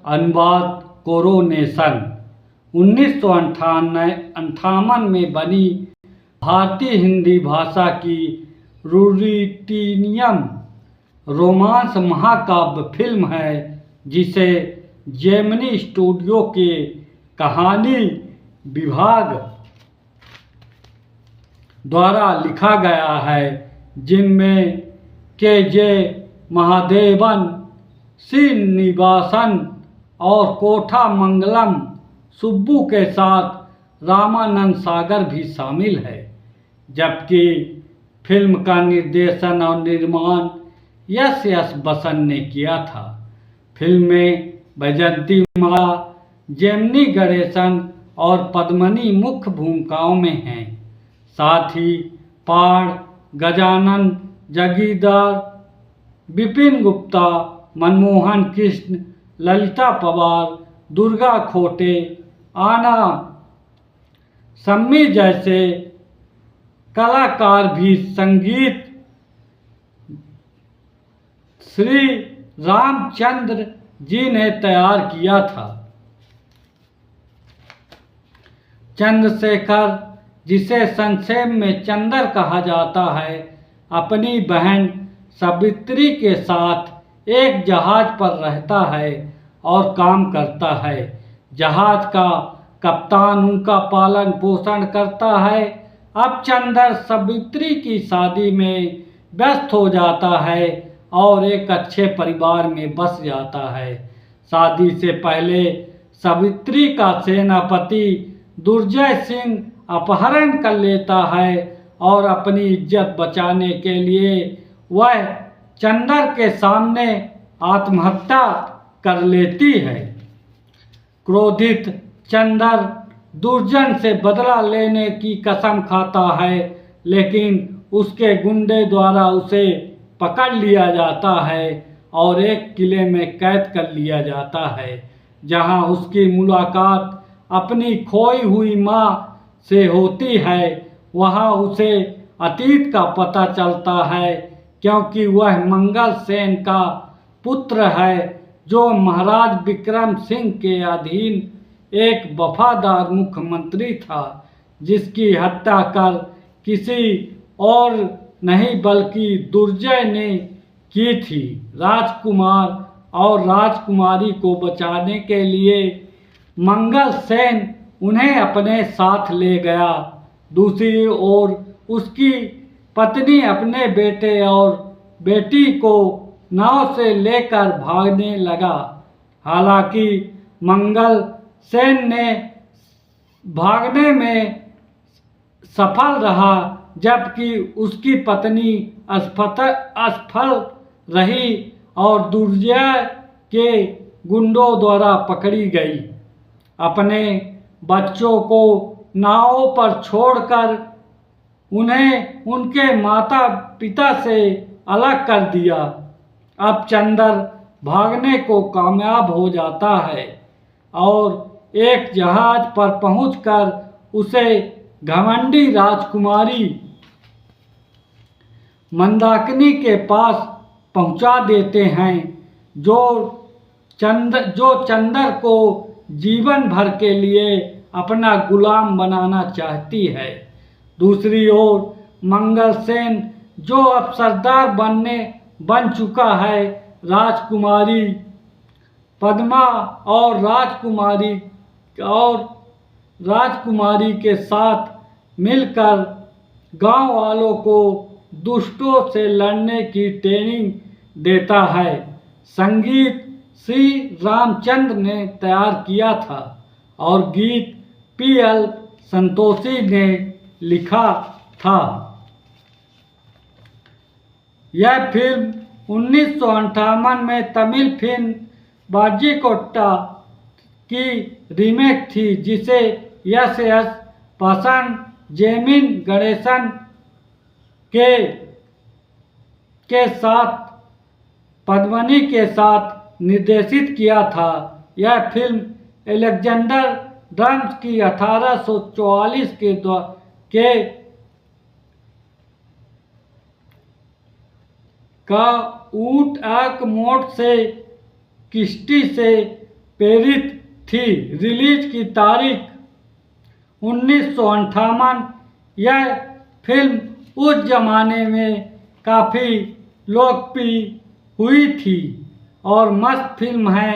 अनुवाद कोरोनेशन 1958 में बनी भारतीय हिंदी भाषा की रूटिनियम रोमांस महाकाव्य फिल्म है जिसे जेमिनी स्टूडियो के कहानी विभाग द्वारा लिखा गया है, जिनमें के.जे. महादेवन, श्रीनिवासन और कोठामंगलम सुब्बू के साथ रामानंद सागर भी शामिल है। जबकि फिल्म का निर्देशन और निर्माण एस बसन ने किया था। फिल्म में वैजयंती माला, जेमिनी गणेशन और पद्मिनी मुख्य भूमिकाओं में हैं। साथ ही पाड़, गजानन, जगीरदार, विपिन गुप्ता, मनमोहन कृष्ण, ललिता पवार, दुर्गा खोटे, आना सम्मी जैसे कलाकार भी संगीत श्री रामचंद्र जी ने तैयार किया था। चंद्रशेखर, जिसे संक्षेप में चंदर कहा जाता है, अपनी बहन सावित्री के साथ एक जहाज पर रहता है और काम करता है। जहाज का कप्तान उनका पालन पोषण करता है। अब चंदर सावित्री की शादी में व्यस्त हो जाता है और एक अच्छे परिवार में बस जाता है। शादी से पहले सावित्री का सेनापति दुर्जय सिंह अपहरण कर लेता है और अपनी इज्जत बचाने के लिए वह चंदर के सामने आत्महत्या कर लेती है। क्रोधित चंदर दुर्जन से बदला लेने की कसम खाता है, लेकिन उसके गुंडे द्वारा उसे पकड़ लिया जाता है और एक किले में कैद कर लिया जाता है, जहां उसकी मुलाकात अपनी खोई हुई मां से होती है। वहां उसे अतीत का पता चलता है, क्योंकि वह मंगल सेन का पुत्र है, जो महाराज विक्रम सिंह के अधीन एक वफादार मुख्यमंत्री था, जिसकी हत्या कर किसी और नहीं बल्कि दुर्जय ने की थी। राजकुमार और राजकुमारी को बचाने के लिए मंगल सेन उन्हें अपने साथ ले गया। दूसरी ओर उसकी पत्नी अपने बेटे और बेटी को नाव से लेकर भागने लगा। हालांकि मंगल सेन ने भागने में सफल रहा, जबकि उसकी पत्नी असफल रही और दुर्जय के गुंडों द्वारा पकड़ी गई। अपने बच्चों को नाव पर छोड़कर उन्हें उनके माता पिता से अलग कर दिया। अब चंदर भागने को कामयाब हो जाता है और एक जहाज पर पहुंचकर उसे घमंडी राजकुमारी मंदाकिनी के पास पहुंचा देते हैं, जो चंदर को जीवन भर के लिए अपना गुलाम बनाना चाहती है। दूसरी ओर मंगल सेन, जो अब सरदार बन चुका है, राजकुमारी पद्मा और राजकुमारी के साथ मिलकर गांव वालों को दुष्टों से लड़ने की ट्रेनिंग देता है। संगीत श्री रामचंद्र ने तैयार किया था और गीत पी.एल. संतोषी ने लिखा था। यह फिल्म 1958 में तमिल फिल्म बाजीकोट्टा की रीमेक थी, जिसे एस बसन, जेमिनी गणेशन के साथ पद्मिनी के साथ निर्देशित किया था। यह फिल्म अलेक्जेंडर डम्स की 1844 का ऊट एक मोट से किश्ती से प्रेरित थी। रिलीज की तारीख 1958। यह फिल्म उस जमाने में काफ़ी लोकप्रिय हुई थी और मस्त फिल्म है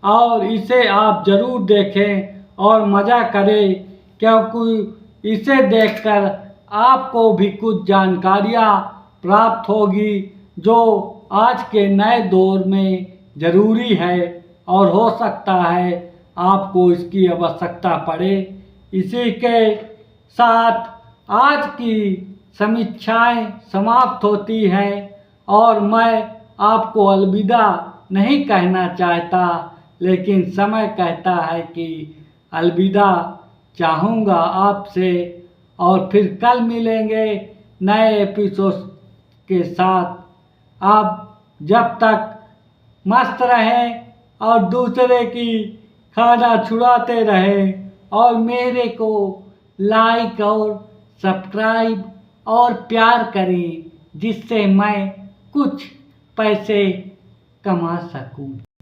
और इसे आप ज़रूर देखें और मज़ा करें, क्योंकि इसे देखकर आपको भी कुछ जानकारियाँ प्राप्त होगी जो आज के नए दौर में ज़रूरी है और हो सकता है आपको इसकी आवश्यकता पड़े। इसी के साथ आज की समीक्षाएं समाप्त होती है और मैं आपको अलविदा नहीं कहना चाहता, लेकिन समय कहता है कि अलविदा चाहूँगा आपसे और फिर कल मिलेंगे नए एपिसोड के साथ। आप जब तक मस्त रहें और दूसरे की खाना छुड़ाते रहें और मेरे को लाइक और सब्सक्राइब और प्यार करें, जिससे मैं कुछ पैसे कमा सकूं।